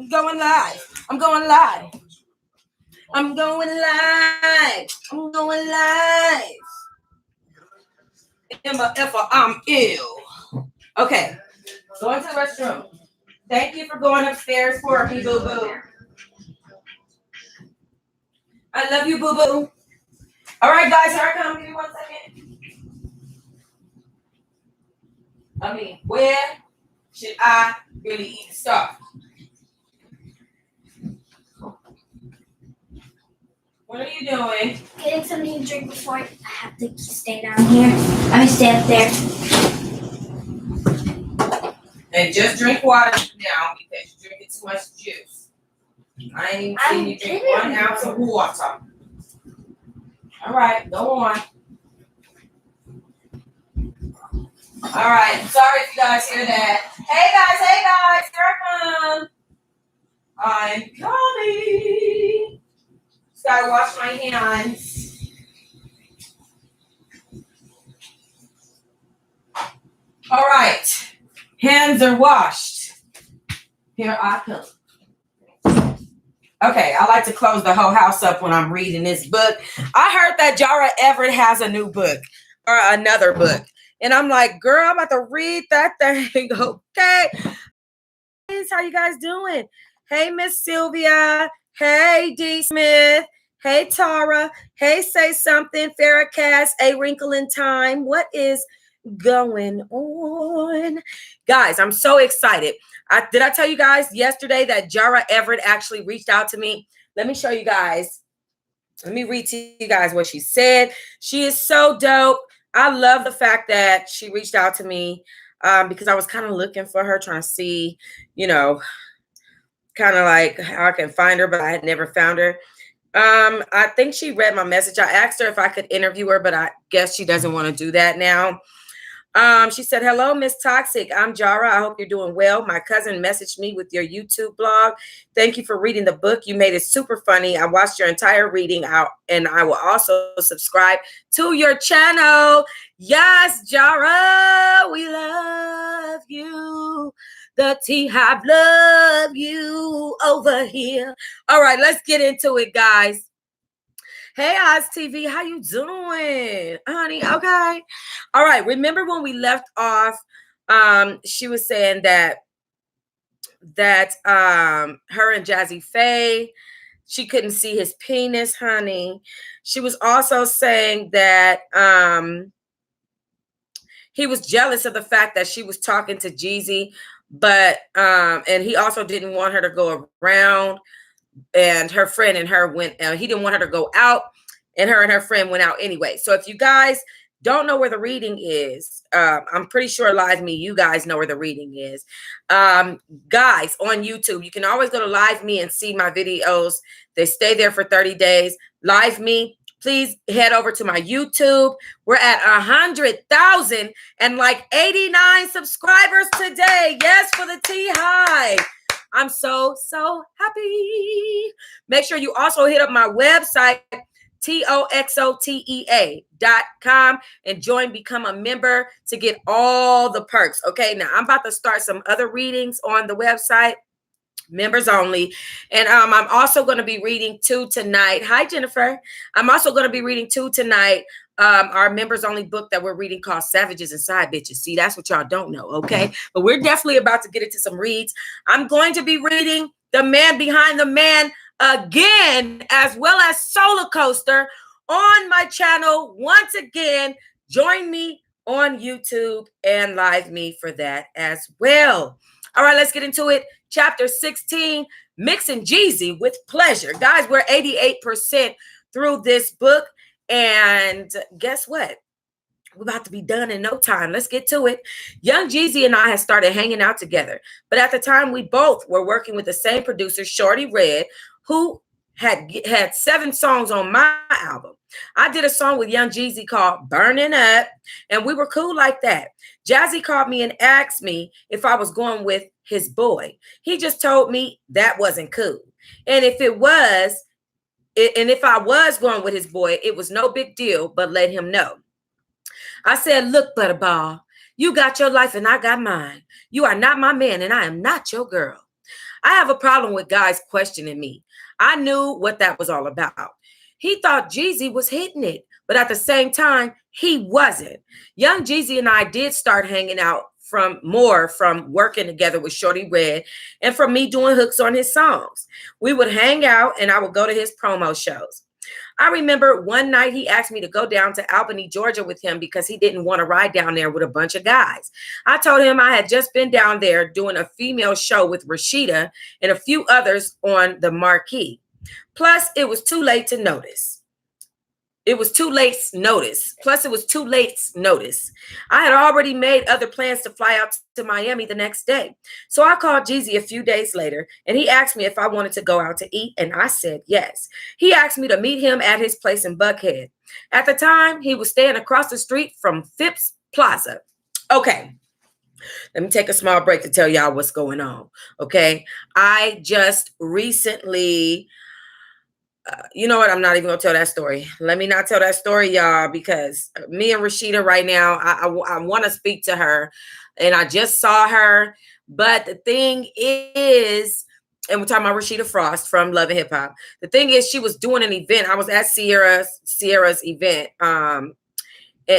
I'm going live. I'm going live. I'm going live. I'm going live. I'm ill. Okay. Going to the restroom. Thank you for going upstairs for me, boo boo. I love you, boo boo. All right, guys, here I come. Give me 1 second. I mean, where should I really eat the stuff? What are you doing? Getting something to drink before I have to stay down here. I'm gonna stay up there. And just drink water now because you're drinking too much juice. I ain't even seen you drink 1 ounce of water. All right, go on. All right, sorry if you guys hear that. Hey guys, here I come. I'm coming. Just gotta wash my hands. All right, hands are washed. Here I come. Okay, I like to close the whole house up when I'm reading this book. I heard that Jara Everett has a new book or another book. And I'm like, girl, I'm about to read that thing. Okay. How you guys doing? Hey, Miss Sylvia. Hey, D. Smith. Hey, Tara. Hey, Say Something. Farrah, A Wrinkle in Time. What is going on? Guys, I'm so excited. Did I tell you guys yesterday that Jara Everett actually reached out to me? Let me show you guys. Let me read to you guys what she said. She is so dope. I love the fact that she reached out to me because I was kind of looking for her, trying to see, you know, kind of like how I can find her, but I had never found her. I think she read my message. I asked her if I could interview her, but I guess she doesn't want to do that now. She said, hello, Miss Toxique. I'm Jara. I hope you're doing well. My cousin messaged me with your YouTube blog. Thank you for reading the book. You made it super funny. I watched your entire reading out, and I will also subscribe to your channel. Yes, Jara, we love you. The Teahive love you over here. All right, let's get into it, guys. Hey, Oz TV, how you doing, honey? Okay. All right. Remember when we left off, she was saying that her and Jazzy Faye, she couldn't see his penis, honey. She was also saying that he was jealous of the fact that she was talking to Jeezy, but and he also didn't want her to go around. And her friend and her went, he didn't want her to go out, and her friend went out anyway. So if you guys don't know where the reading is, I'm pretty sure Live Me, you guys know where the reading is. Guys, on YouTube, you can always go to Live Me and see my videos. They stay there for 30 days. Live Me, please head over to my YouTube. We're at 100,000 and like 89 subscribers today. Yes, for the Teahive. I'm so happy. Make sure you also hit up my website, TOXSDIAMOND.com, and become a member to get all the perks. Okay, now I'm about to start some other readings on the website, members only. And I'm also going to be reading 2 tonight. Hi, Jennifer. I'm also going to be reading 2 tonight. Our members only book that we're reading called Savages and Side Bitches. See, that's what y'all don't know, okay? But we're definitely about to get into some reads. I'm going to be reading The Man Behind the Man again, as well as Solar Coaster on my channel. Once again, join me on YouTube and Live Me for that as well. All right, let's get into it. Chapter 16, Mixing Jeezy with Pleasure. Guys, we're 88% through this book. And guess what? We're about to be done in no time. Let's get to it. Young Jeezy and I had started hanging out together. But at the time, we both were working with the same producer, Shorty Red, who had 7 songs on my album. I did a song with Young Jeezy called Burning Up, and we were cool like that. Jazzy called me and asked me if I was going with his boy. He just told me that wasn't cool. And if I was going with his boy, it was no big deal, but let him know. I said, look, Butterball, you got your life and I got mine. You are not my man and I am not your girl. I have a problem with guys questioning me. I knew what that was all about. He thought Jeezy was hitting it, but at the same time, he wasn't. Young Jeezy and I did start hanging out from working together with Shorty Red and from me doing hooks on his songs. We would hang out and I would go to his promo shows. I remember one night he asked me to go down to Albany, Georgia with him because he didn't want to ride down there with a bunch of guys. I told him I had just been down there doing a female show with Rashida and a few others on the marquee. Plus, it was too late to notice. Plus, it was too late notice. I had already made other plans to fly out to Miami the next day. So I called Jeezy a few days later, and he asked me if I wanted to go out to eat, and I said yes. He asked me to meet him at his place in Buckhead. At the time, he was staying across the street from Phipps Plaza. Okay. Let me take a small break to tell y'all what's going on. Okay. I just recently... you know what? I'm not even going to tell that story. Let me not tell that story, y'all, because me and Rashida right now, I want to speak to her, and I just saw her. But the thing is, and we're talking about Rashida Frost from Love and Hip Hop. The thing is, she was doing an event. I was at Sierra's event. And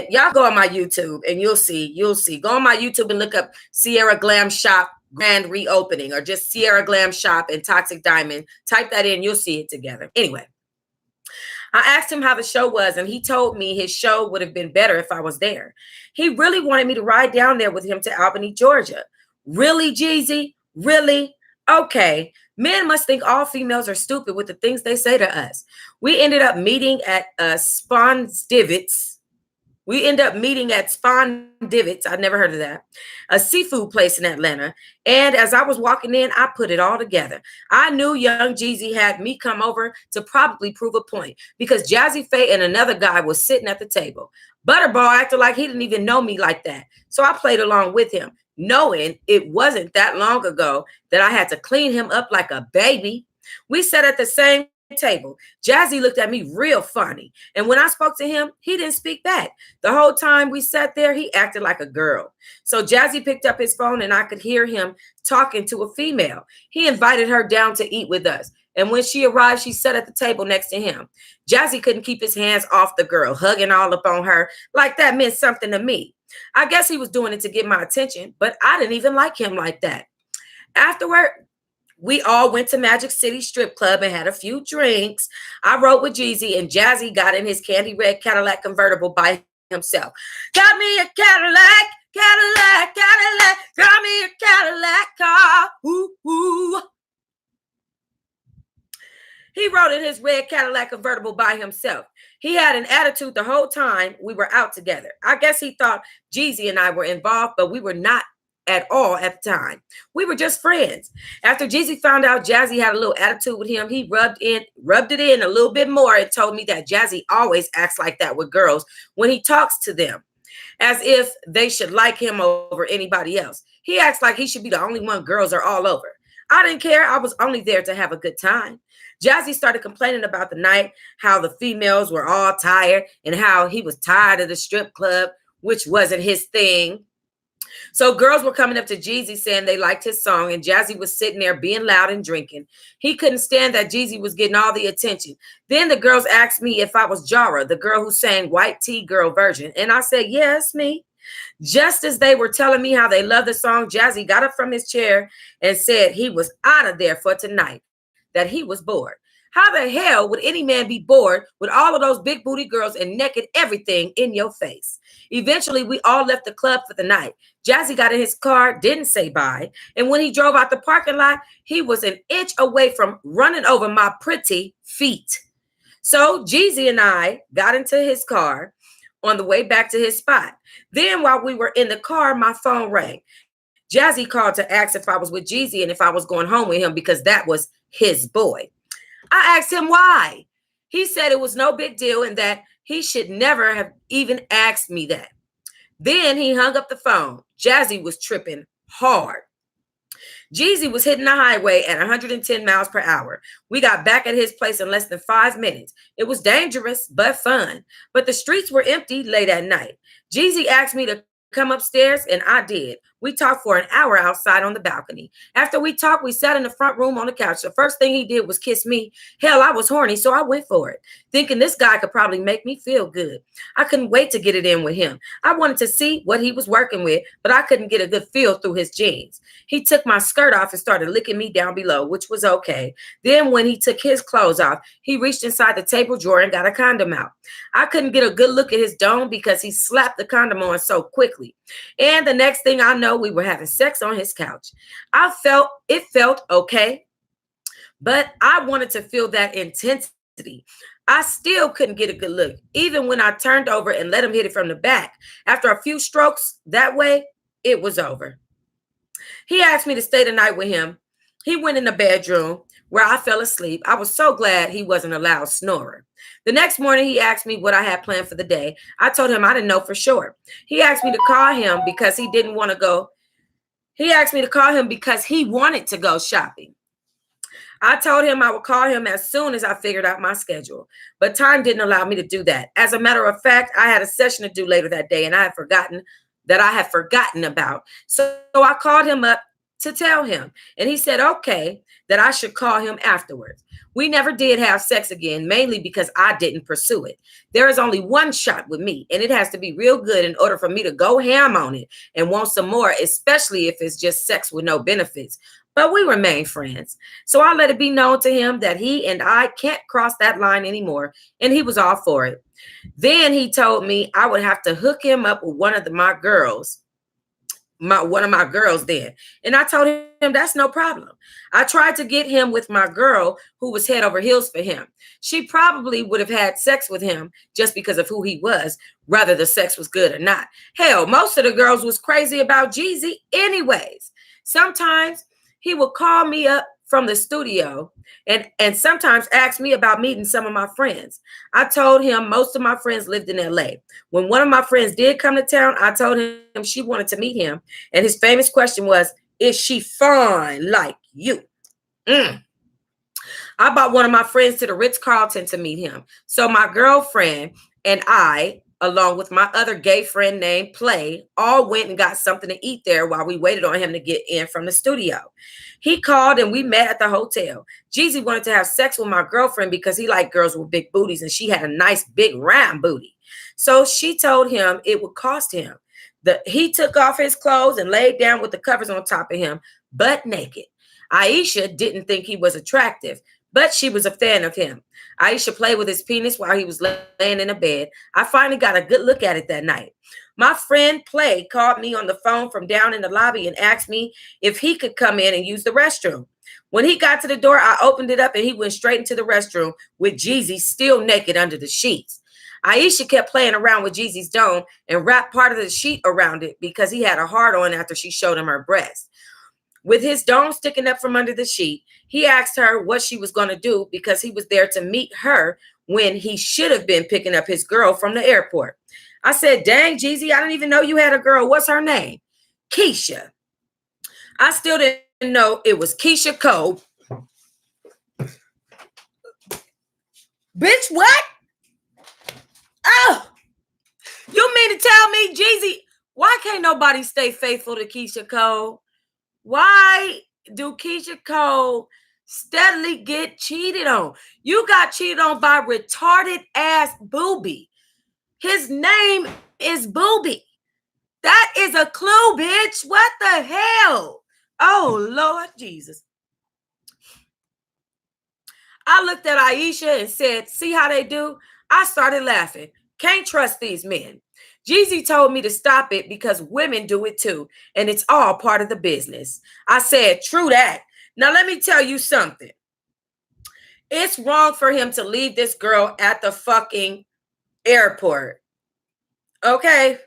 y'all go on my YouTube and you'll see. Go on my YouTube and look up Sierra Glam Shop grand reopening, or just Sierra Glam Shop and Toxic Diamond. Type that in, you'll see it together. Anyway, I asked him how the show was, and he told me his show would have been better if I was there. He really wanted me to ride down there with him to Albany, Georgia. Really, Jeezy? Really? Okay. Men must think all females are stupid with the things they say to us. We ended up meeting at Spondivits. I'd never heard of that. A seafood place in Atlanta. And as I was walking in, I put it all together. I knew young Jeezy had me come over to probably prove a point because Jazzy Faye and another guy was sitting at the table. Butterball acted like he didn't even know me like that. So I played along with him, knowing it wasn't that long ago that I had to clean him up like a baby. We sat at the same table. Jazzy looked at me real funny, and when I spoke to him, he didn't speak back. The whole time we sat there, he acted like a girl. So Jazzy picked up his phone, and I could hear him talking to a female. He invited her down to eat with us, and when she arrived, she sat at the table next to him. Jazzy couldn't keep his hands off the girl, hugging all up on her like that meant something to me. I guess he was doing it to get my attention, but I didn't even like him like that. Afterward, we all went to Magic City Strip Club and had a few drinks. I rode with Jeezy, and Jazzy got in his candy red Cadillac convertible by himself. Got me a Cadillac, got me a Cadillac car. Ooh, ooh. He rode in his red Cadillac convertible by himself. He had an attitude the whole time we were out together. I guess he thought Jeezy and I were involved, but we were not at all at the time. We were just friends. After Jeezy found out Jazzy had a little attitude with him, he rubbed it in a little bit more and told me that Jazzy always acts like that with girls when he talks to them, as if they should like him over anybody else. He acts like he should be the only one girls are all over. I didn't care. I was only there to have a good time. Jazzy started complaining about the night, how the females were all tired, and how he was tired of the strip club, which wasn't his thing. So girls were coming up to Jeezy saying they liked his song, and Jazzy was sitting there being loud and drinking. He couldn't stand that Jeezy was getting all the attention. Then the girls asked me if I was Jara, the girl who sang White Tea Girl version. And I said, yes, me. Just as they were telling me how they loved the song, Jazzy got up from his chair and said he was out of there for tonight, that he was bored. How the hell would any man be bored with all of those big booty girls and naked everything in your face? Eventually, we all left the club for the night. Jazzy got in his car, didn't say bye. And when he drove out the parking lot, he was an inch away from running over my pretty feet. So Jeezy and I got into his car on the way back to his spot. Then while we were in the car, my phone rang. Jazzy called to ask if I was with Jeezy and if I was going home with him because that was his boy. I asked him why. He said it was no big deal and that he should never have even asked me that. Then he hung up the phone. Jazzy was tripping hard. Jeezy was hitting the highway at 110 miles per hour. We got back at his place in less than 5 minutes. It was dangerous, but fun. But the streets were empty late at night. Jeezy asked me to come upstairs, and I did. We talked for an hour outside on the balcony. After we talked, we sat in the front room on the couch. The first thing he did was kiss me. Hell, I was horny, so I went for it, thinking this guy could probably make me feel good. I couldn't wait to get it in with him. I wanted to see what he was working with, but I couldn't get a good feel through his jeans. He took my skirt off and started licking me down below, which was okay. Then when he took his clothes off, he reached inside the table drawer and got a condom out. I couldn't get a good look at his dome because he slapped the condom on so quickly. And the next thing I know, we were having sex on his couch. It felt okay, but I wanted to feel that intensity. I still couldn't get a good look, even when I turned over and let him hit it from the back. After a few strokes that way, it was over. He asked me to stay the night with him. He went in the bedroom where I fell asleep. I was so glad he wasn't a loud snorer. The next morning, he asked me what I had planned for the day. I told him I didn't know for sure. He asked me to call him because he didn't want to go. He asked me to call him because he wanted to go shopping. I told him I would call him as soon as I figured out my schedule, but time didn't allow me to do that. As a matter of fact, I had a session to do later that day, and I had forgotten about. So I called him up to tell him, and he said, okay, that I should call him afterwards. We never did have sex again, mainly because I didn't pursue it. There is only one shot with me, and it has to be real good in order for me to go ham on it and want some more, especially if it's just sex with no benefits. But we remain friends. So I let it be known to him that he and I can't cross that line anymore, and he was all for it. Then he told me I would have to hook him up with one of my girls then. And I told him that's no problem. I tried to get him with my girl who was head over heels for him. She probably would have had sex with him just because of who he was, whether the sex was good or not. Hell, most of the girls was crazy about Jeezy anyways. Sometimes he would call me up from the studio and sometimes ask me about meeting some of my friends. I told him most of my friends lived in LA. When one of my friends did come to town, I told him she wanted to meet him. And his famous question was, is she fine like you? I brought one of my friends to the Ritz-Carlton to meet him. So my girlfriend and I, along with my other gay friend named Play, all went and got something to eat there while we waited on him to get in from the studio. He called and we met at the hotel. Jeezy wanted to have sex with my girlfriend because he liked girls with big booties and she had a nice big round booty. So she told him it would cost him. He took off his clothes and laid down with the covers on top of him, butt naked. Aisha didn't think he was attractive, but she was a fan of him. Aisha played with his penis while he was laying in a bed. I finally got a good look at it that night. My friend Play called me on the phone from down in the lobby and asked me if he could come in and use the restroom. When he got to the door, I opened it up and he went straight into the restroom with Jeezy still naked under the sheets. Aisha kept playing around with Jeezy's dome and wrapped part of the sheet around it because he had a hard on after she showed him her breast. With his dome sticking up from under the sheet, he asked her what she was going to do because he was there to meet her when he should have been picking up his girl from the airport. I said, dang, Jeezy, I didn't even know you had a girl. What's her name? Keisha. I still didn't know it was Keisha Cole. Bitch, what? Oh, you mean to tell me, Jeezy, why can't nobody stay faithful to Keisha Cole? Why do Keisha Cole steadily get cheated on? You got cheated on by retarded ass Booby. His name is Booby. That is a clue, bitch. What the hell? Oh, Lord Jesus. I looked at Aisha and said, see how they do? I started laughing. Can't trust these men. Jeezy told me to stop it because women do it too, and it's all part of the business. I said, true that. Now let me tell you something. It's wrong for him to leave this girl at the fucking airport. Okay?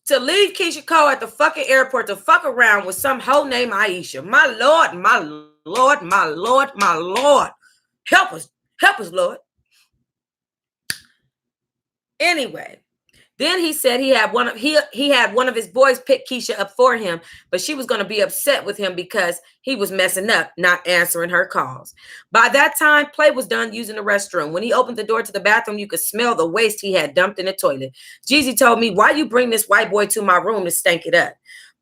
To leave Keisha Cole at the fucking airport to fuck around with some hoe named Aisha. My Lord, my Lord, my Lord, my Lord. Help us, Lord. Anyway. Then he said he had one of his boys pick Keisha up for him, but she was going to be upset with him because he was messing up, not answering her calls. By that time, Play was done using the restroom. When he opened the door to the bathroom, you could smell the waste he had dumped in the toilet. Jeezy told me, why you bring this white boy to my room to stank it up?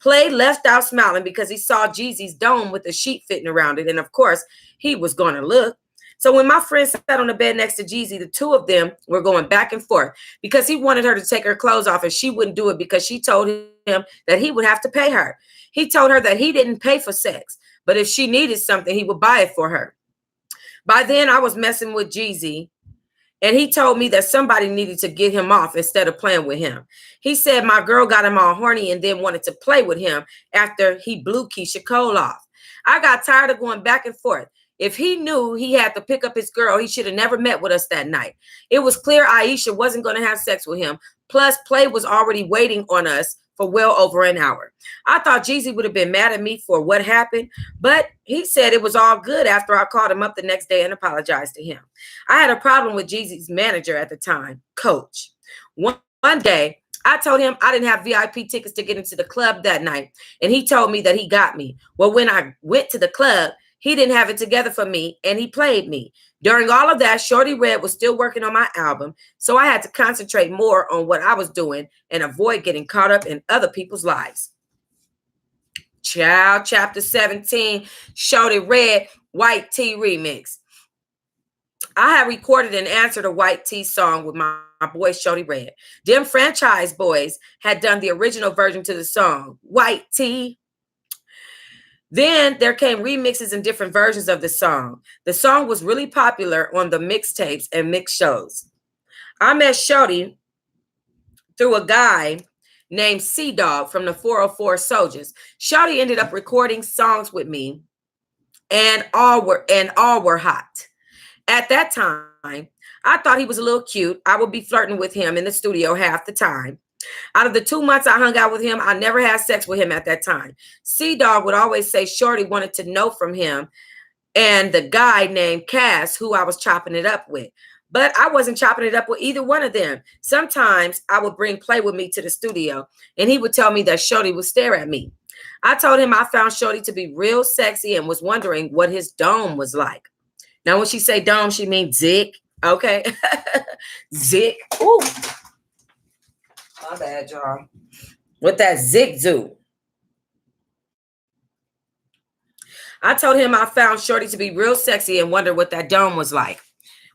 Play left out smiling because he saw Jeezy's dome with the sheet fitting around it. And of course, he was going to look. So when my friend sat on the bed next to Jeezy, the two of them were going back and forth because he wanted her to take her clothes off and she wouldn't do it because she told him that he would have to pay her. He told her that he didn't pay for sex, but if she needed something, he would buy it for her. By then, I was messing with Jeezy, and he told me that somebody needed to get him off instead of playing with him. He said my girl got him all horny and then wanted to play with him after he blew Keisha Cole off. I got tired of going back and forth. If he knew he had to pick up his girl, he should have never met with us that night. It was clear Aisha wasn't going to have sex with him. Plus, Play was already waiting on us for well over an hour. I thought Jeezy would have been mad at me for what happened, but he said it was all good after I called him up the next day and apologized to him. I had a problem with Jeezy's manager at the time, Coach. One day, I told him I didn't have VIP tickets to get into the club that night, and he told me that he got me. Well, when I went to the club, he didn't have it together for me, and he played me. During all of that, Shorty Red was still working on my album, so I had to concentrate more on what I was doing and avoid getting caught up in other people's lives. Child, chapter 17, Shorty Red, White Tee remix. I had recorded and answered a White Tee song with my boy Shorty Red. Them franchise boys had done the original version to the song, White Tee. Then there came remixes and different versions of the song. The song was really popular on the mixtapes and mix shows. I met Shorty through a guy named C-Dog from the 404 Soldiers. Shorty ended up recording songs with me, and all were hot. At that time, I thought he was a little cute. I would be flirting with him in the studio half the time. Out of the 2 months I hung out with him, I never had sex with him at that time. C-Dog would always say Shorty wanted to know from him and the guy named Cass, who I was chopping it up with. But I wasn't chopping it up with either one of them. Sometimes I would bring Play with me to the studio, and he would tell me that Shorty would stare at me. I told him I found Shorty to be real sexy and was wondering what his dome was like. Now, when she say dome, she means zick. Okay. Zick. Ooh. My bad, y'all. With that zig zoo. I told him I found Shorty to be real sexy and wondered what that dome was like.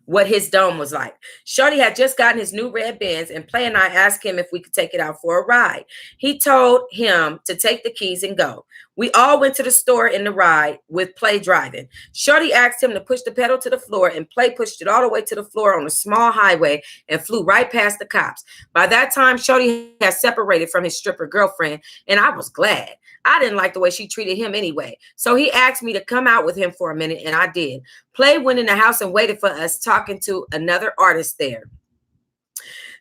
What his dome was like. Shorty had just gotten his new red Benz, and Play and I asked him if we could take it out for a ride. He told him to take the keys and go. We all went to the store in the ride with Play driving. Shorty asked him to push the pedal to the floor, and Play pushed it all the way to the floor on a small highway and flew right past the cops. By that time, Shorty had separated from his stripper girlfriend, and I was glad. I didn't like the way she treated him anyway. So he asked me to come out with him for a minute, and I did. Play went in the house and waited for us, talking to another artist there.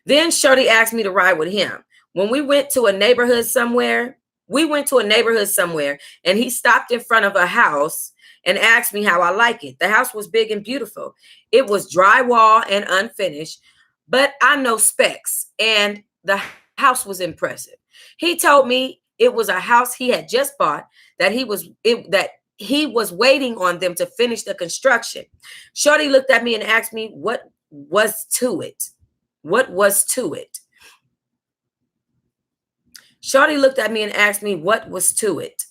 Then Shorty asked me to ride with him. When we went to a neighborhood somewhere, and he stopped in front of a house and asked me how I like it. The house was big and beautiful. It was drywall and unfinished, but I know specs, and the house was impressive. He told me it was a house he had just bought, that he was waiting on them to finish the construction. Shorty looked at me and asked me what was to it. What was to it? Shorty looked at me and asked me what was to it.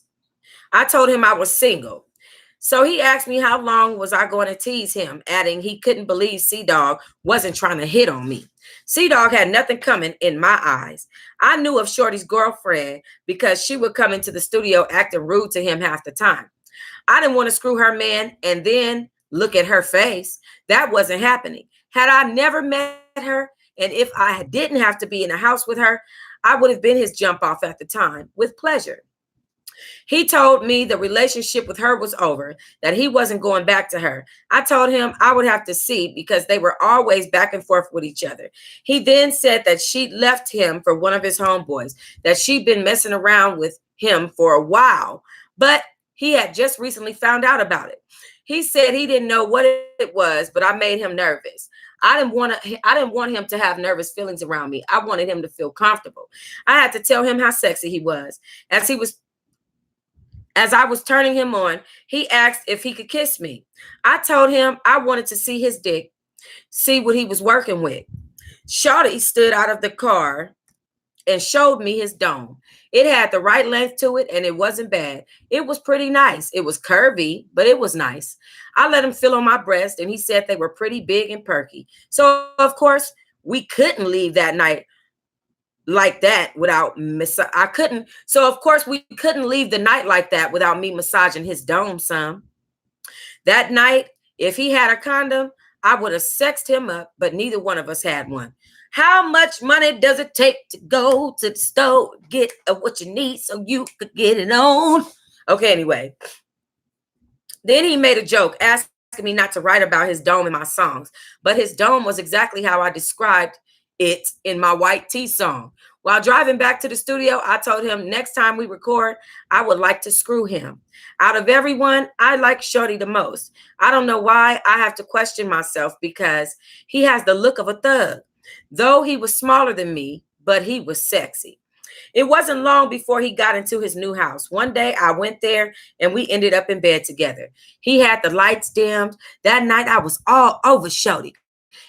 I told him I was single. So he asked me how long was I going to tease him, adding he couldn't believe C-Dog wasn't trying to hit on me. C-Dog had nothing coming in my eyes. I knew of Shorty's girlfriend because she would come into the studio acting rude to him half the time. I didn't want to screw her man and then look at her face. That wasn't happening. Had I never met her, and if I didn't have to be in a house with her, I would have been his jump off at the time with pleasure. He told me the relationship with her was over, that he wasn't going back to her. I told him I would have to see because they were always back and forth with each other. He then said that she left him for one of his homeboys, that she'd been messing around with him for a while, but he had just recently found out about it. He said he didn't know what it was, but I made him nervous. I didn't want him to have nervous feelings around me. I wanted him to feel comfortable. I had to tell him how sexy he was. As I was turning him on, he asked if he could kiss me. I told him I wanted to see his dick, see what he was working with. Shorty stood out of the car and showed me his dome. It had the right length to it, and it wasn't bad. It was pretty nice. It was curvy, but it was nice. I let him feel on my breast, and he said they were pretty big and perky. So, of course, we couldn't leave that night like that without of course we couldn't leave the night like that without me massaging his dome some. That night, if he had a condom, I would have sexed him up, but neither one of us had one. How much money does it take to go to the store, get what you need so you could get it on? Okay, anyway. Then he made a joke asking me not to write about his dome in my songs, but his dome was exactly how I described it in my White Tea song. While driving back to the studio, I told him next time we record, I would like to screw him. Out of everyone, I like Shorty the most. I don't know why I have to question myself because he has the look of a thug. Though he was smaller than me, but he was sexy. It wasn't long before he got into his new house. One day I went there and we ended up in bed together. He had the lights dimmed. That night I was all over Shorty,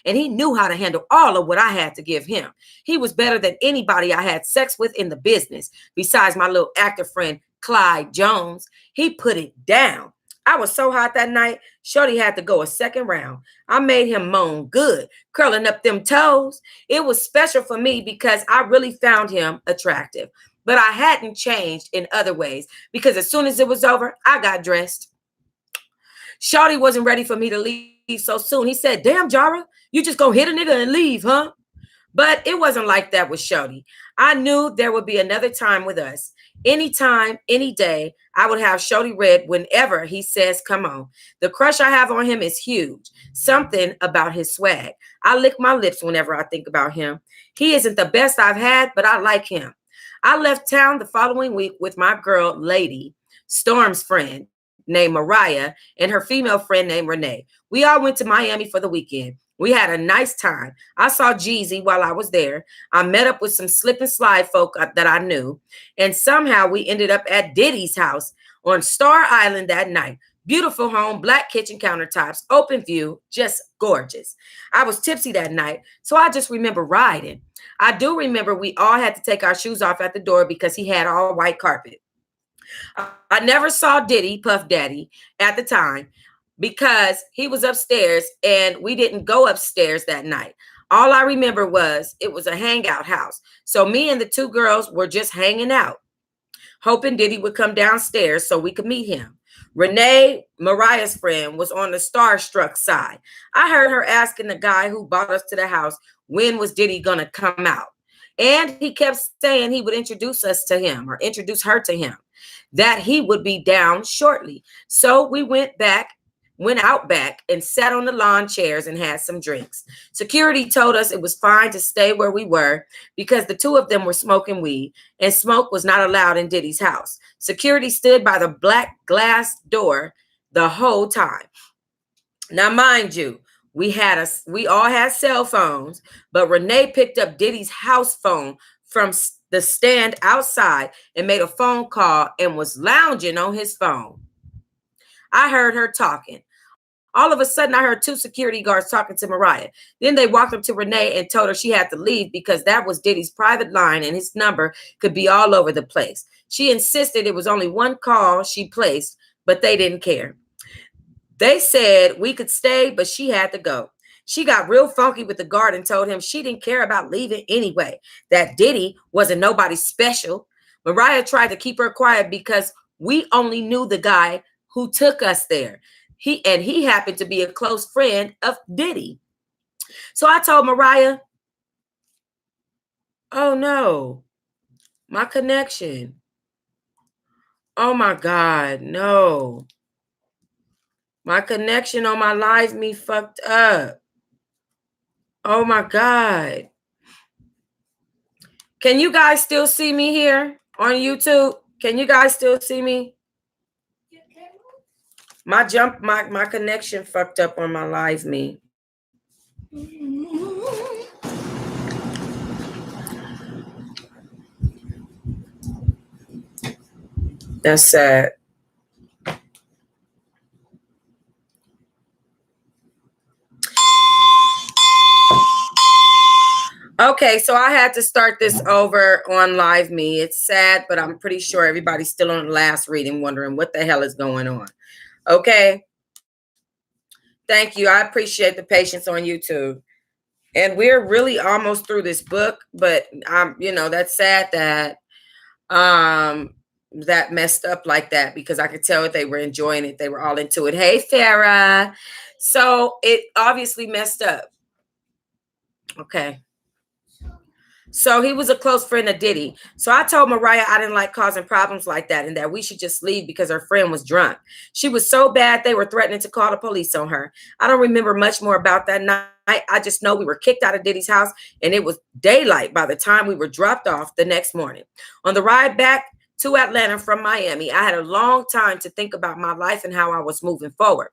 and he knew how to handle all of what I had to give him. He was better than anybody I had sex with in the business, besides my little actor friend, Clyde Jones. He put it down. I was so hot that night, Shorty had to go a second round. I made him moan good, curling up them toes. It was special for me because I really found him attractive. But I hadn't changed in other ways because as soon as it was over, I got dressed. Shorty wasn't ready for me to leave so soon. He said, "Damn, Jara, you just gonna hit a nigga and leave, huh?" But it wasn't like that with Shorty. I knew there would be another time with us. Anytime, any day, I would have Shorty read whenever he says, "Come on." The crush I have on him is huge. Something about his swag. I lick my lips whenever I think about him. He isn't the best I've had, but I like him. I left town the following week with my girl, Lady, Storm's friend named Mariah, and her female friend named Renee. We all went to Miami for the weekend. We had a nice time. I saw Jeezy while I was there. I met up with some slip and slide folk that I knew. And somehow we ended up at Diddy's house on Star Island that night. Beautiful home, black kitchen countertops, open view, just gorgeous. I was tipsy that night, so I just remember riding. I do remember we all had to take our shoes off at the door because he had all white carpet. I never saw Diddy, Puff Daddy, at the time because he was upstairs and we didn't go upstairs that night. All I remember was it was a hangout house. So me and the two girls were just hanging out, hoping Diddy would come downstairs so we could meet him. Renee, Mariah's friend, was on the starstruck side. I heard her asking the guy who brought us to the house, when was Diddy going to come out? And he kept saying he would introduce us to him or introduce her to him, that he would be down shortly. So we went out back and sat on the lawn chairs and had some drinks. Security told us it was fine to stay where we were because the two of them were smoking weed and smoke was not allowed in Diddy's house. Security stood by the black glass door the whole time. Now, mind you, we all had cell phones, but Renee picked up Diddy's house phone from the stand outside and made a phone call and was lounging on his phone. I heard her talking. All of a sudden, I heard two security guards talking to Mariah. Then they walked up to Renee and told her she had to leave because that was Diddy's private line and his number could be all over the place. She insisted it was only one call she placed, but they didn't care. They said we could stay, but she had to go. She got real funky with the guard and told him she didn't care about leaving anyway, that Diddy wasn't nobody special. Mariah tried to keep her quiet because we only knew the guy who took us there. He happened to be a close friend of Diddy. So I told Mariah, "Oh no, my connection. Oh my God, no. My connection on my live me fucked up. Oh my God." Can you guys still see me here on YouTube? Can you guys still see me? My connection fucked up on my live me. That's sad. Okay, so I had to start this over on Live Me. It's sad, but I'm pretty sure everybody's still on the last reading wondering what the hell is going on. Okay. Thank you. I appreciate the patience on YouTube. And we're really almost through this book, but that's sad that that messed up like that, because I could tell that they were enjoying it. They were all into it. Hey, Farah. So it obviously messed up. Okay. So he was a close friend of Diddy. So I told Mariah I didn't like causing problems like that and that we should just leave because her friend was drunk. She was so bad they were threatening to call the police on her. I don't remember much more about that night. I just know we were kicked out of Diddy's house and it was daylight by the time we were dropped off the next morning. On the ride back to Atlanta from Miami, I had a long time to think about my life and how I was moving forward.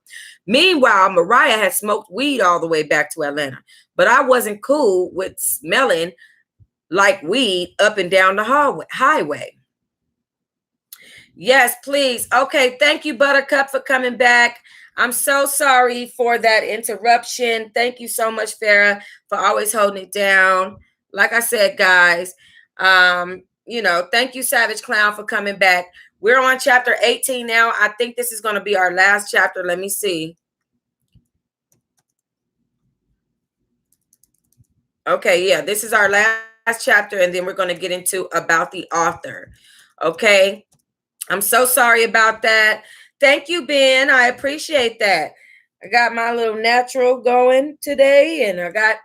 Meanwhile, Mariah had smoked weed all the way back to Atlanta, but I wasn't cool with smelling like weed up and down the highway. Yes, please. Okay, thank you, Buttercup, for coming back. I'm so sorry for that interruption. Thank you so much, Farah, for always holding it down. Like I said, guys, thank you, Savage Clown, for coming back. We're on chapter 18 now. I think this is going to be our last chapter. Let me see. Okay, yeah, this is our last chapter, and then we're going to get into about the author. Okay, I'm so sorry about that. Thank you, Ben. I appreciate that. I got my little natural going today, and I got,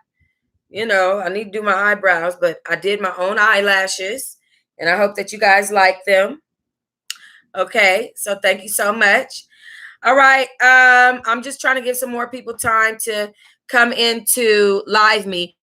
I need to do my eyebrows, but I did my own eyelashes, and I hope that you guys like them. Okay, so thank you so much. All right, I'm just trying to give some more people time to come into Live Me.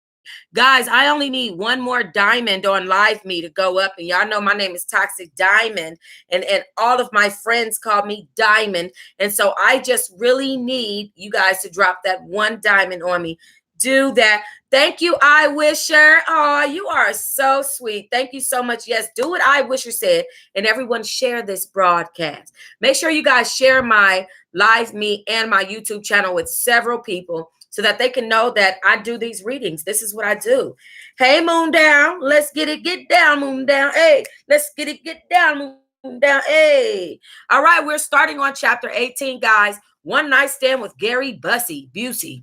Guys, I only need one more diamond on Live Me to go up. And y'all know my name is Toxic Diamond. And all of my friends call me Diamond. And so I just really need you guys to drop that one diamond on me. Do that. Thank you, I Wisher. Oh, you are so sweet. Thank you so much. Yes, do what I Wisher said. And everyone share this broadcast. Make sure you guys share my Live Me and my YouTube channel with several people, so that they can know that I do these readings. This is what I do. Hey, Moon Down. Let's get it. Get down, Moon Down. Hey, let's get it. Get down, Moon Down. Hey. All right, we're starting on chapter 18, guys. One night stand with Gary Busey.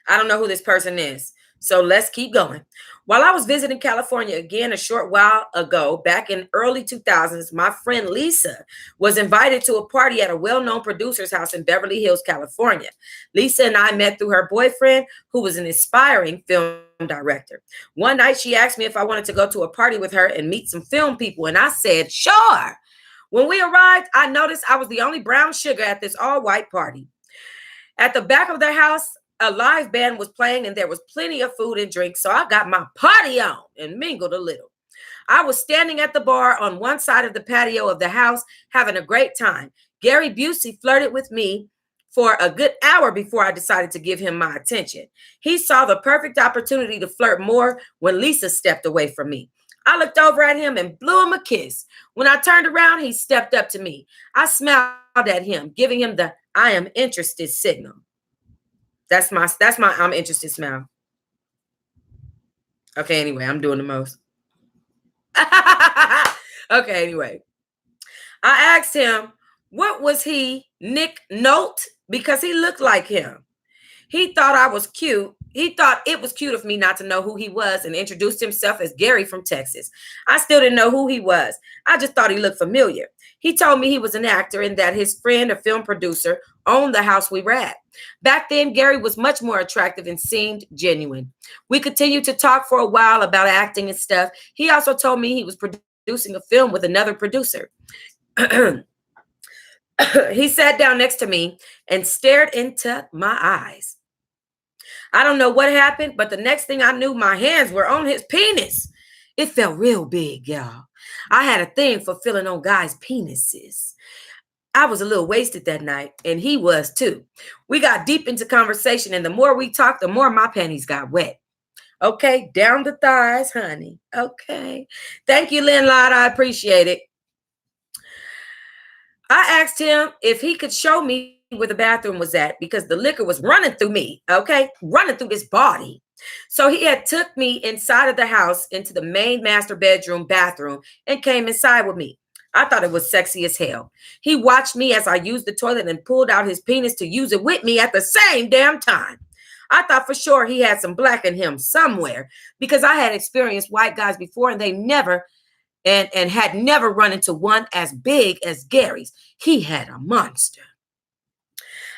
I don't know who this person is. So let's keep going. While I was visiting California again a short while ago, back in early 2000s, my friend Lisa was invited to a party at a well-known producer's house in Beverly Hills, California. Lisa and I met through her boyfriend, who was an aspiring film director. One night she asked me if I wanted to go to a party with her and meet some film people, and I said, sure. When we arrived, I noticed I was the only brown sugar at this all-white party. At the back of their house, a live band was playing and there was plenty of food and drink, so I got my party on and mingled a little. I was standing at the bar on one side of the patio of the house, having a great time. Gary Busey flirted with me for a good hour before I decided to give him my attention. He saw the perfect opportunity to flirt more when Lisa stepped away from me. I looked over at him and blew him a kiss. When I turned around, he stepped up to me. I smiled at him, giving him the I am interested signal. That's my I'm interested smile. Okay, anyway, I'm doing the most. Okay, anyway. I asked him, what was he, Nick Note? Because he looked like him. He thought I was cute. He thought it was cute of me not to know who he was and introduced himself as Gary from Texas. I still didn't know who he was. I just thought he looked familiar. He told me he was an actor and that his friend, a film producer, owned the house we were at. Back then, Gary was much more attractive and seemed genuine. We continued to talk for a while about acting and stuff. He also told me he was producing a film with another producer. He sat down next to me and stared into my eyes. I don't know what happened, but the next thing I knew, my hands were on his penis. It felt real big, y'all. I had a thing for feeling on guys' penises. I was a little wasted that night, and he was too. We got deep into conversation, and the more we talked, the more my panties got wet. Okay, down the thighs, honey. Okay. Thank you, Lynn Lott. I appreciate it. I asked him if he could show me where the bathroom was at because the liquor was running through me, okay? Running through this body. So he had took me inside of the house into the main master bathroom, and came inside with me. I thought it was sexy as hell. He watched me as I used the toilet and pulled out his penis to use it with me at the same damn time. I thought for sure he had some black in him somewhere because I had experienced white guys before and they never and had never run into one as big as Gary's. He had a monster.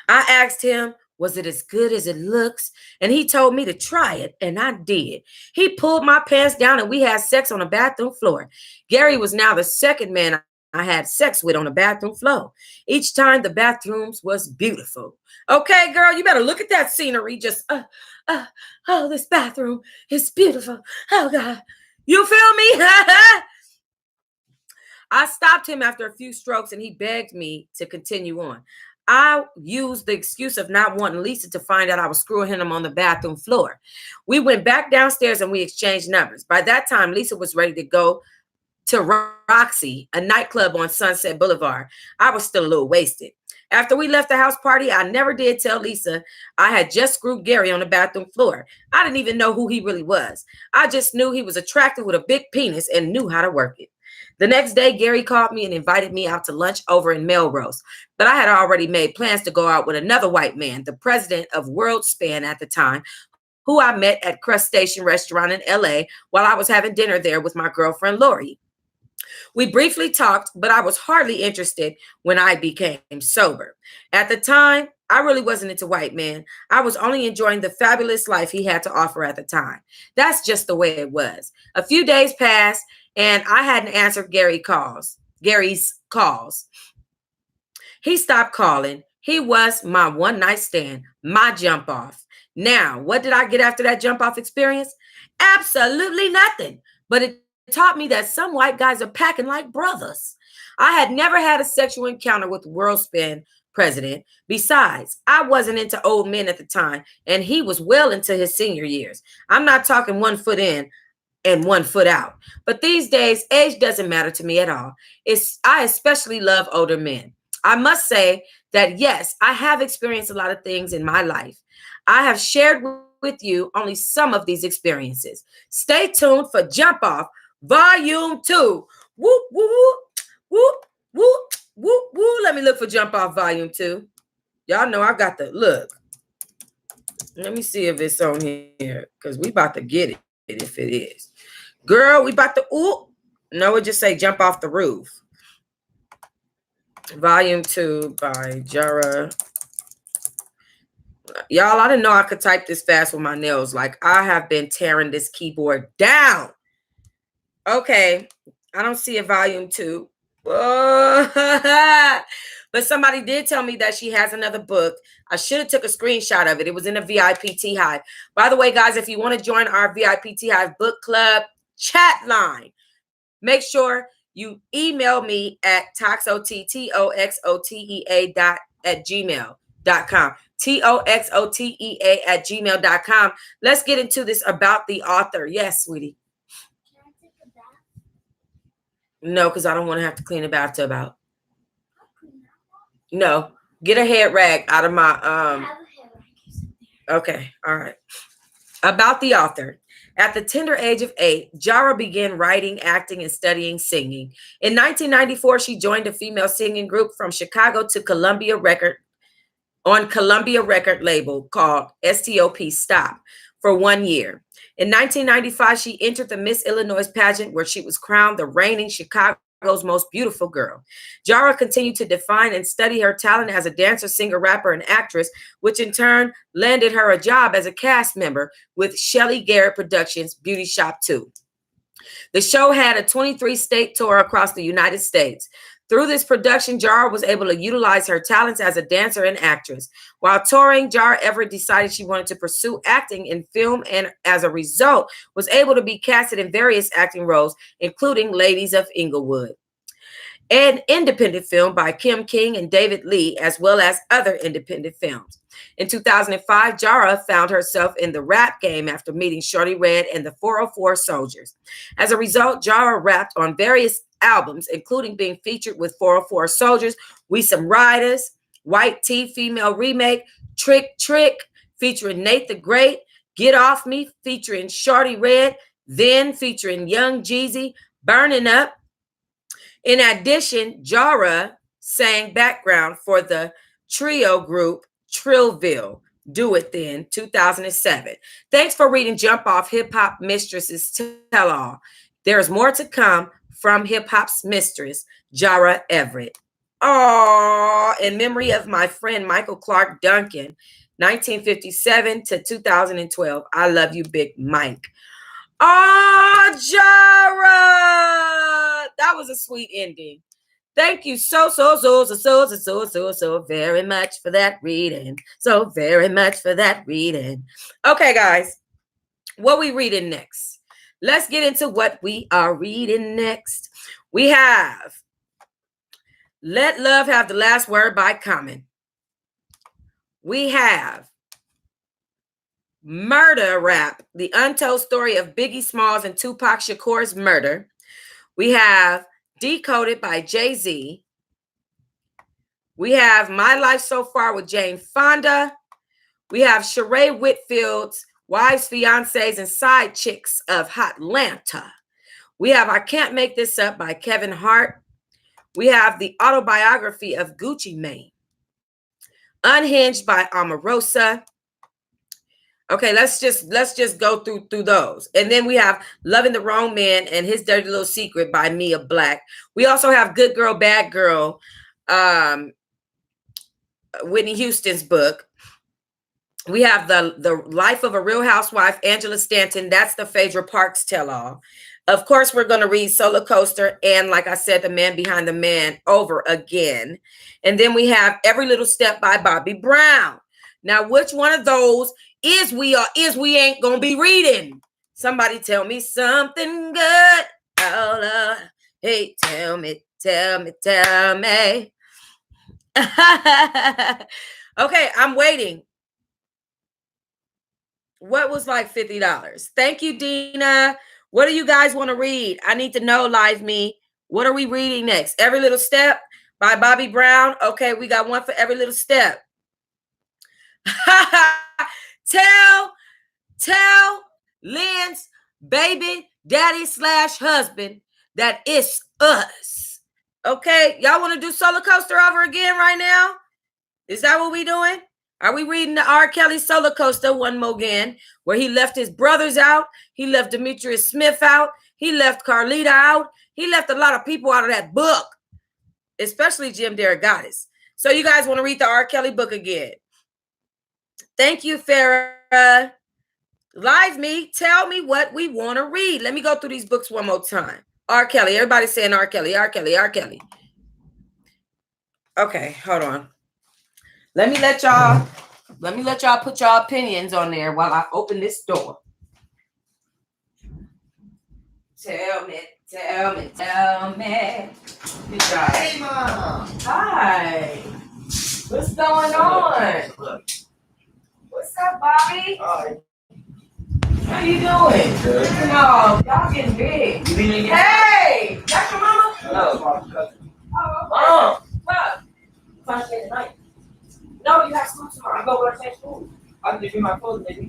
I asked him, was it as good as it looks? And he told me to try it, and I did. He pulled my pants down, and we had sex on the bathroom floor. Gary was now the second man I had sex with on the bathroom floor. Each time the bathrooms was beautiful. Okay, girl, you better look at that scenery. Just, oh, this bathroom is beautiful. Oh, God. You feel me? I stopped him after a few strokes, and he begged me to continue on. I used the excuse of not wanting Lisa to find out I was screwing him on the bathroom floor. We went back downstairs and we exchanged numbers. By that time, Lisa was ready to go to Roxy, a nightclub on Sunset Boulevard. I was still a little wasted. After we left the house party, I never did tell Lisa I had just screwed Gary on the bathroom floor. I didn't even know who he really was. I just knew he was attractive with a big penis and knew how to work it. The next day, Gary called me and invited me out to lunch over in Melrose. But I had already made plans to go out with another white man, the president of WorldSpan at the time, who I met at Crust Station Restaurant in LA while I was having dinner there with my girlfriend, Lori. We briefly talked, but I was hardly interested when I became sober. At the time, I really wasn't into white men. I was only enjoying the fabulous life he had to offer at the time. That's just the way it was. A few days passed, and I hadn't answered Gary's calls. He stopped calling. He was my one night stand, my jump off. Now, what did I get after that jump off experience? Absolutely nothing. But it taught me that some white guys are packing like brothers. I had never had a sexual encounter with WorldSpan president. Besides, I wasn't into old men at the time, and he was well into his senior years. I'm not talking 1 foot in and 1 foot out. But these days, age doesn't matter to me at all. I especially love older men. I must say that, yes, I have experienced a lot of things in my life. I have shared with you only some of these experiences. Stay tuned for Jump Off Volume 2. Whoop, whoop, whoop, whoop, whoop, whoop. Let me look for Jump Off Volume 2. Y'all know I got the look. Let me see if it's on here because we about to get it if it is. Girl, we about to, no, it just say Jump Off the Roof. Volume 2 by Jara. Y'all, I didn't know I could type this fast with my nails. Like, I have been tearing this keyboard down. Okay, I don't see a volume 2. But somebody did tell me that she has another book. I should have took a screenshot of it. It was in a VIP Teahive. By the way, guys, if you want to join our VIP Teahive book club chat line, make sure you email me at toxotea@gmail.com. toxotea@gmail.com. Let's get into this about the author. Yes, sweetie. Can I take a bath? No, because I don't want to have to clean the bathtub out. No, get a head rag out of my I have a hair rag. Okay, all right. About the author. At the tender age of 8, Jara began writing, acting, and studying singing. In 1994, she joined a female singing group from Chicago to Columbia Record label called STOP Stop for 1 year. In 1995, she entered the Miss Illinois pageant where she was crowned the reigning Chicago's most beautiful girl. Jara continued to define and study her talent as a dancer, singer, rapper, and actress, which in turn landed her a job as a cast member with Shelly Garrett Productions' Beauty Shop 2. The show had a 23-state tour across the United States. Through this production, Jara was able to utilize her talents as a dancer and actress. While touring, Jara Everett decided she wanted to pursue acting in film and as a result was able to be casted in various acting roles, including Ladies of Inglewood, an independent film by Kim King and David Lee, as well as other independent films. In 2005, Jara found herself in the rap game after meeting Shorty Red and the 404 Soldiers. As a result, Jara rapped on various albums, including being featured with 404 Soldiers, We Some Riders, White Tee Female Remake, Trick Trick, featuring Nate the Great, Get Off Me featuring Shorty Red, Then featuring Young Jeezy, Burning Up. In addition, Jara sang background for the trio group Trillville. Do It Then, 2007. Thanks for reading Jumpoff Hip Hop Mistress's Tell All. There's more to come from Hip Hop's mistress, Jara Everett. Oh, in memory of my friend Michael Clark Duncan, 1957 to 2012. I love you, Big Mike. Oh, Jara! That was a sweet ending. Thank you so very much for that reading. So very much for that reading. Okay, guys, what we reading next? Let's get into what we are reading next. We have Let Love Have the Last Word by Common. We have Murder Rap, the untold story of Biggie Smalls and Tupac Shakur's murder. We have Decoded by Jay-Z. We have My Life So Far with Jane Fonda. We have Sheree Whitfield's Wives, Fiancés, and Side Chicks of Hotlanta. We have I Can't Make This Up by Kevin Hart. We have the autobiography of Gucci Mane. Unhinged by Omarosa. Okay, let's just go through those. And then we have Loving the Wrong Man and His Dirty Little Secret by Mia Black. We also have Good Girl, Bad Girl, Whitney Houston's book. We have the Life of a Real Housewife, Angela Stanton. That's the Phaedra Parks tell-all. Of course, we're going to read Solar Coaster and, like I said, The Man Behind the Man over again. And then we have Every Little Step by Bobby Brown. Now, which one of those is we ain't gonna be reading? Somebody tell me something good. Oh, Lord. Hey, tell me. Okay, I'm waiting. What was like $50? Thank you, Dina. What do you guys want to read? I need to know, Live Me. What are we reading next? Every Little Step by Bobby Brown. Okay, we got one for Every Little Step. Tell Lynn's baby daddy / husband that it's us. Okay, y'all want to do Solar Coaster over again right now? Is that what we doing? Are we reading the R. Kelly Solar Coaster one more again, where he left his brothers out, he left Demetrius Smith out, he left Carlita out, he left a lot of people out of that book, especially Jim Derogatis. So you guys want to read the R. Kelly book again? Thank you, Farrah. Live Me, tell me what we want to read. Let me go through these books one more time. R. Kelly. Everybody's saying R. Kelly, R. Kelly, R. Kelly. Okay, hold on. Let me let y'all put y'all opinions on there while I open this door. Tell me. Hey, Mom. Hi. What's going on? What's up, Bobby? Hi. How you doing? Good. No, y'all getting big. Hey, that's your mama? No. Oh, what? No, you have school tomorrow. I go to the school. I can do my clothes and then you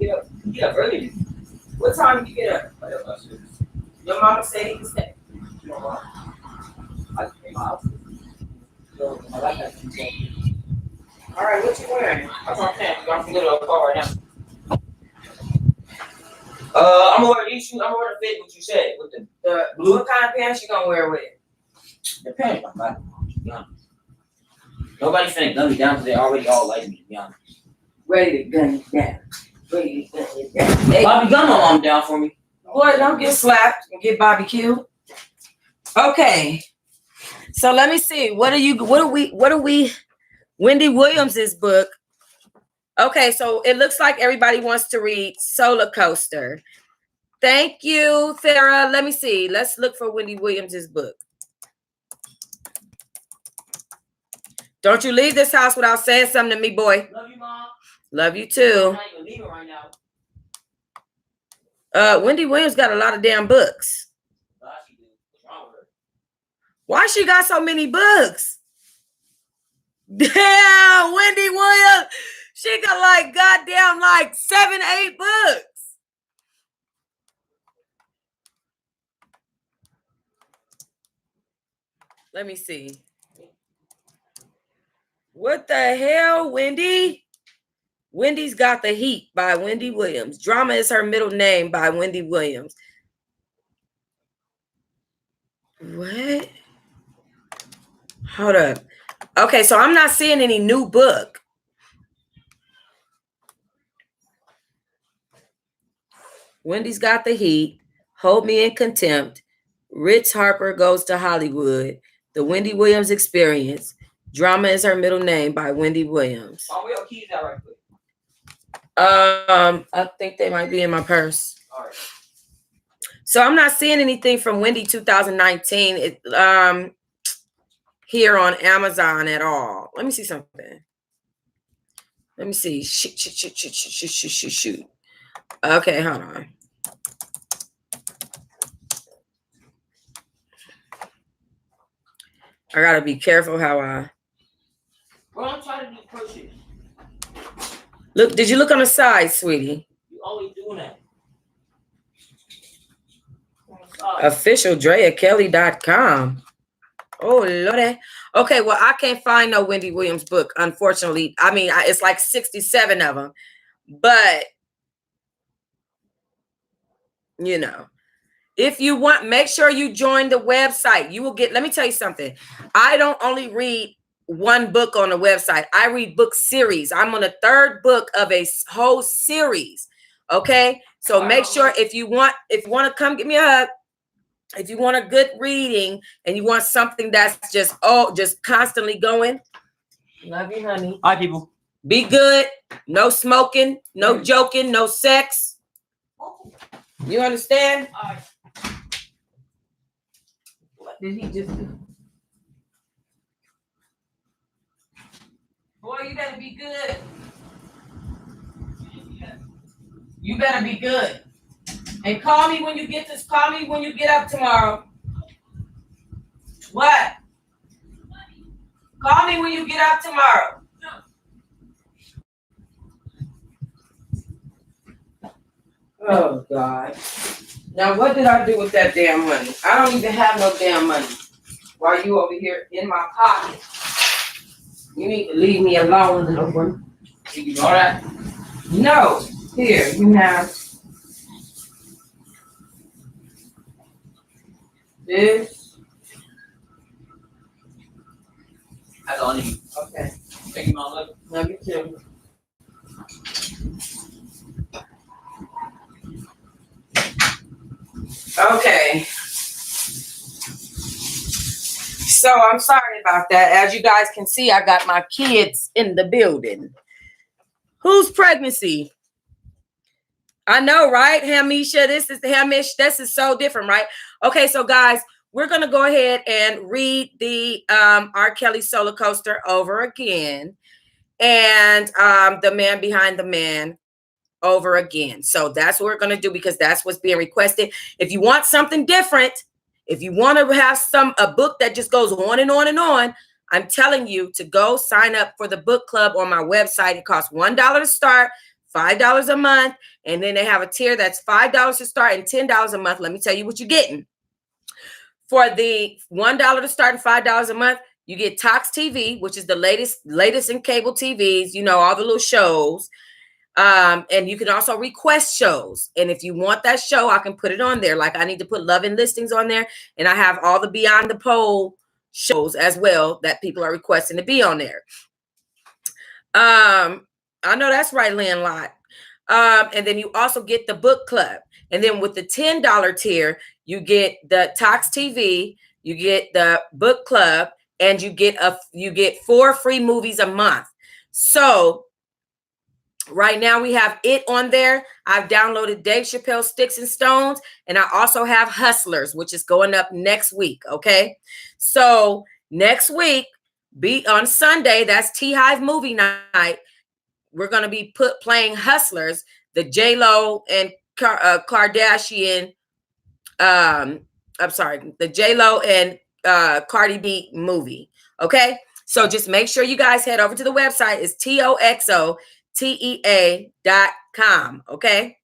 get up early. What time do you get up? I don't know. Your mama said you can stay. I can pay my outfit. So I like that. All right, what you wearing? That's what I'm saying. I'm gonna go to a car right now. I'm gonna wear these shoes. I'm gonna wear the fit what you said with the blue. What kind of pants you gonna wear with it? The pants. I'm not. To be honest. Nobody's finna gun me down because they already all like me. To be honest. Ready to gun it down. Hey, Bobby, gun my mom down for me. boy, don't get slapped and get Bobby killed. Okay. So let me see. What are we? Wendy Williams's book. Okay, so it looks like everybody wants to read Solar Coaster. Thank you, Farrah. Let me see. Let's look for Wendy Williams's book. Don't you leave this house without saying something to me, boy. Love you, Mom. Love you too. I'm not even leaving right now. Wendy Williams got a lot of damn books. What's wrong with her? Why she got so many books? Damn, Wendy Williams. She got like goddamn like 7, 8 books. Let me see. What the hell, Wendy? Wendy's Got the Heat by Wendy Williams. Drama is Her Middle Name by Wendy Williams. What? Hold up. Okay, so I'm not seeing any new book. Wendy's Got the Heat. Hold Me in Contempt. Rich Harper Goes to Hollywood. The Wendy Williams Experience. Drama is Her Middle Name by Wendy Williams. Oh, where your keys at right quick? I think they might be in my purse. All right. So I'm not seeing anything from Wendy 2019 here on Amazon at all. Let me see something. Let me see. Shoot. Okay, hold on. I gotta be careful how I Well, I'm trying to do purchase. look. Did you look on the side, sweetie? You always doing that. OfficialDreaKelly.com. Oh, Lord. Okay, well, I can't find no Wendy Williams book, unfortunately. I mean, it's like 67 of them. But, you know, if you want, make sure you join the website. You will get, let me tell you something. I don't only read one book on the website. I read book series. I'm on the third book of a whole series. Okay? So make sure if you want to come give me a hug, if you want a good reading and you want something that's just constantly going, love you, honey. Hi, people. Be good. No smoking, no joking, no sex. You understand? All right. What did he just do? Boy, you better be good. You better be good. And call me when you get this. Call me when you get up tomorrow. What? Call me when you get up tomorrow. Oh, God. Now, what did I do with that damn money? I don't even have no damn money. While you over here in my pocket. You need to leave me alone, little one. All right. No. Here, you have this. That's all I need. Okay. Thank you, Mom. Love you too. Okay. So I'm sorry about that. As you guys can see, I got my kids in the building. Whose pregnancy? I know, right? Hamisha, this is so different, right? Okay, so guys, we're gonna go ahead and read the R. Kelly Solar Coaster over again, and The Man Behind the Man over again. So that's what we're gonna do because that's what's being requested. If you want something different, if you want to have a book that just goes on and on and on, I'm telling you to go sign up for the book club on my website. It costs $1 to start, $5 a month, and then they have a tier that's $5 to start and $10 a month. Let me tell you what you're getting. For the $1 to start and $5 a month, you get Tox TV, which is the latest in cable TVs. You know, all the little shows. And you can also request shows. And if you want that show, I can put it on there. Like I need to put Love and Listings on there. And I have all the Beyond the Pole shows as well that people are requesting to be on there. I know that's right, Landlot. And then you also get the book club. And then with the $10 tier, you get the Tox TV, you get the book club, and you get 4 free movies a month. So right now we have it on there. I've downloaded Dave Chappelle Sticks and Stones, and I also have Hustlers, which is going up next week. Okay, so next week, be on Sunday. That's Teahive movie night. We're gonna be playing Hustlers, the J-Lo and Kardashian. I'm sorry, the J-Lo and Cardi B movie. Okay, so just make sure you guys head over to the website. It's TOXSDIAMOND.com. Okay.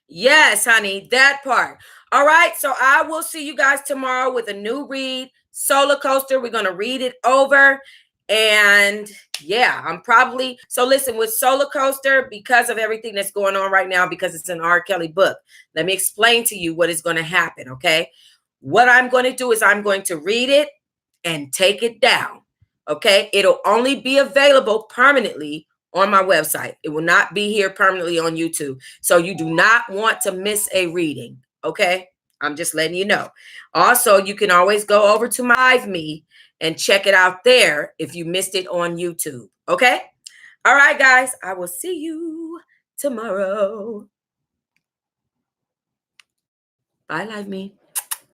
Yes, honey, that part. All right. So I will see you guys tomorrow with a new read Solar Coaster. We're going to read it over. And yeah, I'm probably, so listen, with Solar Coaster, because of everything that's going on right now, because it's an R. Kelly book, let me explain to you what is going to happen, okay? What I'm going to do is I'm going to read it and take it down, okay? It'll only be available permanently on my website. It will not be here permanently on YouTube. So you do not want to miss a reading, okay? I'm just letting you know. Also, you can always go over to my Live Me and check it out there if you missed it on YouTube, okay? All right, guys, I will see you tomorrow. Bye, Live Me.